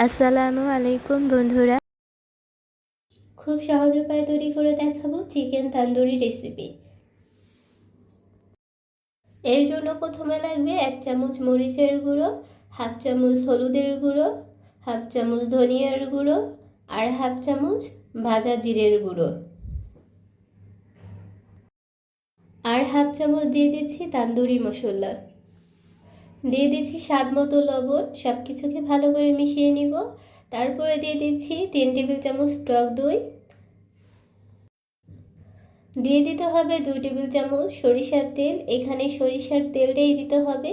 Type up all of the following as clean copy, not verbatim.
আসসালামু আলাইকুম বন্ধুরা। খুব সহজ উপায়ে তৈরি করে দেখাবো চিকেন তান্দুরি রেসিপি। এর জন্য প্রথমে লাগবে 1 চামচ মরিচের গুঁড়ো, 1/2 চামচ হলুদের গুঁড়ো, 1/2 চামচ ধনিয়ার গুঁড়ো আর 1/2 চামচ ভাজা জিরের গুঁড়ো। আর 1/2 চামচ দিয়ে দিচ্ছি তান্দুরি মশলা। দিয়ে দিচ্ছি স্বাদ মতো লবণ। সব কিছুকে ভালো করে মিশিয়ে নিব। তারপরে দিয়ে দিচ্ছি 3 টেবিল চামচ টক দই। দিয়ে দিতে হবে 2 টেবিল চামচ সরিষার তেল। এখানে সরিষার তেলটাই দিতে হবে।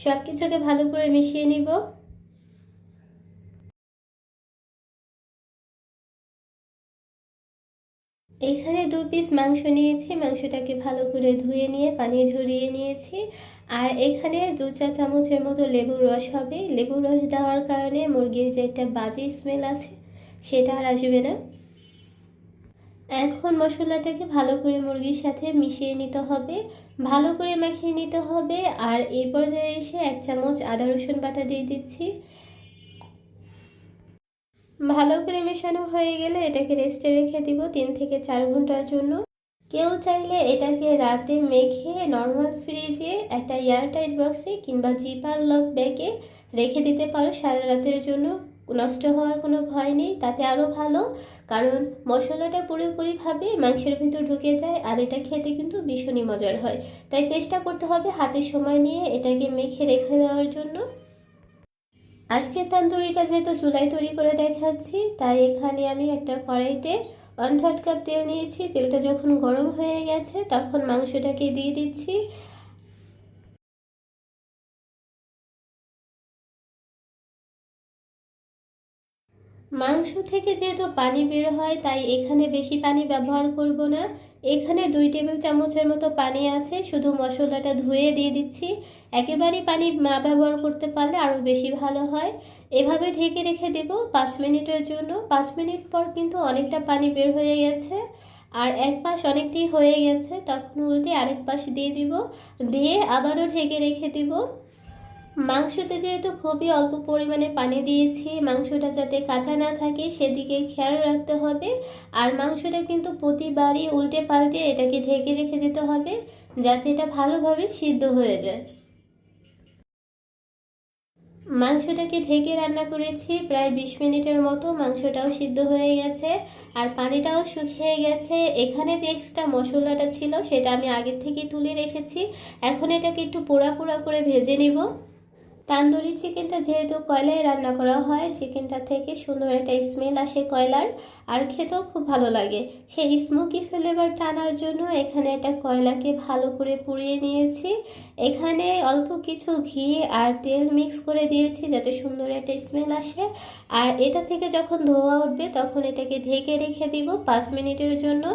সব কিছুকে ভালো করে মিশিয়ে নিব। এখানে 2 পিস মাংস নিয়েছি। মাংসটাকে ভালো করে ধুয়ে নিয়ে পানি ঝরিয়ে নিয়েছি। আর এখানে 2-4 চামচের মতো লেবুর রস হবে। লেবুর রস দেওয়ার কারণে মুরগির যে একটা বাজে স্মেল আছে সেটা আর আসবে না। এখন মশলাটাকে ভালো করে মুরগির সাথে মিশিয়ে নিতে হবে, ভালো করে মাখিয়ে নিতে হবে। আর এই পর্যায়ে এসে 1 চামচ আদা রসুন বাটা দিয়ে দিচ্ছি। ভালো করে মেশানো হয়ে গেলে এটাকে রেস্টে রেখে দিব 3 থেকে 4 ঘন্টার জন্য। কেউ চাইলে এটাকে রাতে মেখে নর্মাল ফ্রিজে একটা এয়ারটাইট বক্সে কিংবা জিপার লক ব্যাগে রেখে দিতে পারো সারা রাতের জন্য। নষ্ট হওয়ার কোনো ভয় নেই, তাতে আরও ভালো, কারণ মশলাটা পুরোপুরিভাবে মাংসের ভিতর ঢুকে যায় আর এটা খেতে কিন্তু ভীষণই মজার হয়। তাই চেষ্টা করতে হবে হাতে সময় নিয়ে এটাকে মেখে রেখে দেওয়ার জন্য। আজকে তান্দুরিটা যেহেতু চুলায় তৈরি করে দেখাচ্ছি, তাই এখানে আমি একটা কড়াইতে 1/3 কাপ তেল নিয়েছি। তেলটা যখন গরম হয়ে গেছে তখন মাংসটাকে দিয়ে দিচ্ছি। মাংস থেকে যেহেতু পানি বের হয় তাই এখানে বেশি পানি ব্যবহার করব না। এখানে 2 টেবিল চামচের মতো পানি আছে। শুধু মশলাটা ধুয়ে দিয়ে দিচ্ছি। একেবারেই পানি না ব্যবহার করতে পারলে আরও বেশি ভালো হয়। এভাবে ঢেকে রেখে দেব 5 মিনিটের জন্য। 5 মিনিট পর কিন্তু অনেকটা পানি বের হয়ে গেছে আর এক পাশ অনেকটাই হয়ে গেছে, তখন উল্টে আরেক পাশ দিয়ে দিব। দিয়ে আবারও ঢেকে রেখে দিব। মাংসতে যেহেতু খুবই অল্প পরিমাণে পানি দিয়েছি, মাংসটা যাতে কাঁচা না থাকে সেদিকে খেয়াল রাখতে হবে। আর মাংসটা কিন্তু প্রতিবারই উল্টে পাল্টে এটাকে ঢেকে রেখে দিতে হবে যাতে এটা ভালোভাবে সিদ্ধ হয়ে যায়। মাংসটাকে ঢেকে রান্না করেছি প্রায় 20 মিনিটের মতো। মাংসটাও সিদ্ধ হয়ে গেছে আর পানিটাও শুকিয়ে গেছে। এখানে যে এক্সট্রা মশলাটা ছিল সেটা আমি আগের থেকেই তুলে রেখেছি। এখন এটাকে একটু পোড়া পোড়া করে ভেজে নিব। তান্দুরি চিকেনটা যেহেতু কয়লায় রান্না করা হয়, চিকেনটা থেকে সুন্দর একটা স্মেল আসে কয়লার, আর খেতেও খুব ভালো লাগে। সেই স্মোকি ফ্লেভারটা আনার জন্য এখানে একটা কয়লাকে ভালো করে পুড়িয়ে নিয়েছি। এখানে অল্প কিছু ঘি আর তেল মিক্স করে দিয়েছি যাতে সুন্দর একটা স্মেল আসে। আর এটা থেকে যখন ধোঁয়া উঠবে তখন এটাকে ঢেকে রেখে দিব 5 মিনিটের জন্য।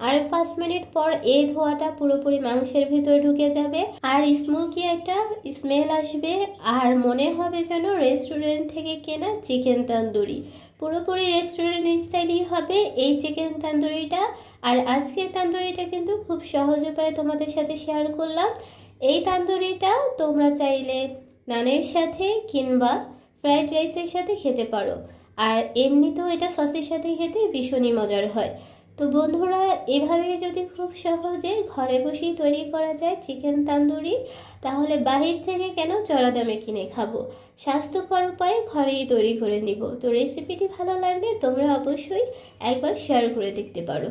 আর 5 মিনিট পর এই ধোঁয়াটা পুরোপুরি মাংসের ভিতর ঢুকে যাবে আর স্মোকি একটা স্মেল আসবে আর মনে হবে যেন রেস্টুরেন্ট থেকে কেনা চিকেন তান্দুরি। পুরোপুরি রেস্টুরেন্ট স্টাইলই হবে এই চিকেন তান্দুরিটা। আর আজকের তান্দুরিটা কিন্তু খুব সহজ উপায়ে তোমাদের সাথে শেয়ার করলাম। এই তান্দুরিটা তোমরা চাইলে নানের সাথে কিংবা ফ্রাইড রাইসের সাথে খেতে পারো। আর এমনিতেও এটা সসের সাথে খেতে ভীষণই মজার হয়। তো বন্ধুরা, এভাবে যদি খুব সহজে ঘরে বসেই তৈরি করা যায় চিকেন তান্দুরি, তাহলে বাহির থেকে কেন চড়া দামে কিনে খাবো? স্বাস্থ্যকর উপায়ে ঘরেই তৈরি করে নিব। তো রেসিপিটি ভালো লাগলে তোমরা অবশ্যই একবার শেয়ার করে দেখতে পারো।